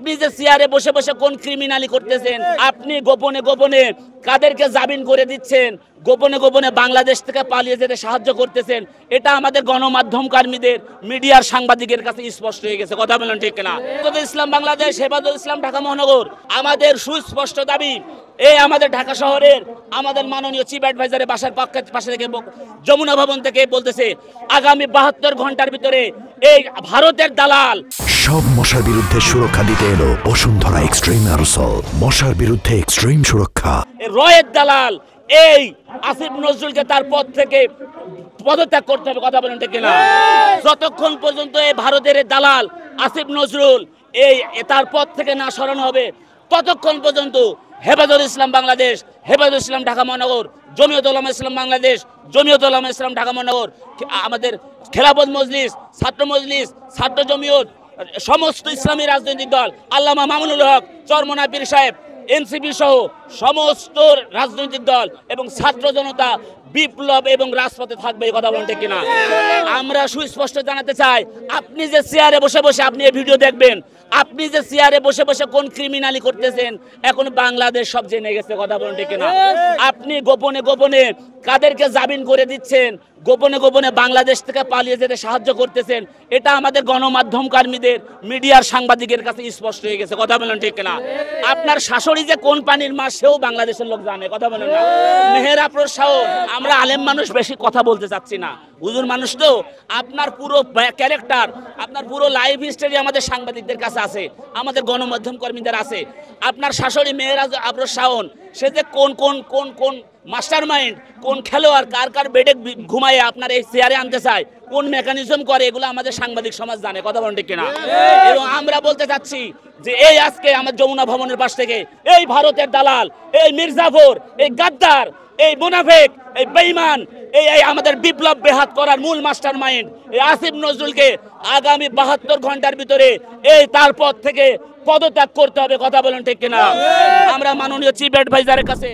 আপনি যে চেয়ারে বসে বসে কোন ক্রিমিনালি করতেছেন, আপনি গোপনে গোপনে কাদেরকে জামিন করে দিচ্ছেন, গোপনে গোপনে বাংলাদেশ থেকে পালিয়ে যেতে সাহায্য করতেছেন, এটা আমাদের গণমাধ্যম কর্মীদের, মিডিয়ার সাংবাদিকের কাছে স্পষ্ট হয়ে গেছে। কথা বলেন ঠিক না? হেফাজত ইসলাম বাংলাদেশ, হেফাজত ইসলাম ঢাকা মহানগর, আমাদের সুস্পষ্ট দাবি, এই আমাদের ঢাকা শহরের আমাদের মাননীয় চিফ অ্যাডভাইজারের বাসার পাশে থেকে যমুনা ভবন থেকে বলতেছে, আগামী 72 ঘন্টার ভিতরে এই ভারতের দালাল সব মশার বিরুদ্ধে সুরক্ষা দিতে এলো বসুন্ধরা এক্সট্রিম অ্যারোসল, মশার বিরুদ্ধে এক্সট্রিম সুরক্ষা। রয়ের দালাল এই আসিফ নজরুলকে তার পদ থেকে পদত্যাগ করতে হবে। কথা বলেন ঠিক না? যতক্ষণ পর্যন্ত এই ভারতের দালাল আসিফ নজরুল তার পদ থেকে না সরানো হবে, ততক্ষণ পর্যন্ত হেফাজত ইসলাম বাংলাদেশ, হেফাজত ইসলাম ঢাকা মহানগর, জমিয়ত উলামা ইসলাম বাংলাদেশ, জমিয়ত উলামা ইসলাম ঢাকা মহানগর, আমাদের খেলাফত মজলিস, ছাত্র মজলিস, ছাত্র জমিয়ত, সমস্ত ইসলামী রাজনৈতিক দল, আল্লামা মামুনুল হক, চরমনা পীর সাহেব, এনসিপি সহ সমস্ত রাজনৈতিক দল এবং ছাত্র জনতা বিপ্লব এবং রাজপথে থাকবে। এই কথা বলেন ঠিক কিনা? আমরা সুস্পষ্ট জানাতে চাই, আপনি যে চেয়ারে বসে বসে আপনি এই ভিডিও দেখবেন, আপনি যে চেয়ারে বসে বসে কোন ক্রিমিনালি করতেছেন, এখন বাংলাদেশ সব জেনে গেছে। কথা বলেন ঠিক কিনা? আপনি গোপনে গোপনে কাদেরকে জামিন করে দিচ্ছেন, গোপনে গোপনে বাংলাদেশ থেকে পালিয়ে যেতে সাহায্য করতেছেন, এটা আমাদের গণমাধ্যম কর্মীদের, মিডিয়ার সাংবাদিকের কাছে স্পষ্ট হয়ে গেছে। কথা বলেন ঠিক কিনা? আপনার শাশুড়ি যে কোন পানির মাছ সেও বাংলাদেশের লোক জানে। কথা বলেন না? মেহের আফরোজ শাওন, আমরা আলেম মানুষ বেশি কথা বলতে চাচ্ছি না, হুজুর মানুষ তো, আপনার পুরো ক্যারেক্টার, আপনার পুরো লাইফ হিস্টোরি আমাদের সাংবাদিকদের কাছে আছে, আমাদের গণমাধ্যম কর্মীদের আছে। আপনার শাশুড়ি মেহের আফরোজ শাওন, সে যে কোন কোন কোন কোন মাস্টার মাইন্ড, কোন খেলোয়াড় কার কার বেডে ঘুমায় আপনার এই চেয়ারে আনতে চায়, কোন মেকানিজম করে, এগুলো আমাদের সাংবাদিক সমাজ জানে। কথা বলেন ঠিক কিনা? এবং আমরা বলতে চাচ্ছি যে এই আজকে আমার যমুনা ভবনের পাশ থেকে এই ভারতের দালাল, এই মির্জাফর, এই গাদ্দার, এই মুনাফিক, এই বেঈমান, এই আমাদের বিপ্লব বেহাত করার মূল মাস্টার মাইন্ড এই আসিফ নজরুলকে আগামী 72 ঘন্টার ভিতরে তার পদ থেকে পদত্যাগ করতে হবে। কথা বলেন ঠিক কিনা? আমরা মাননীয় চিফ অ্যাডভাইজারের কাছে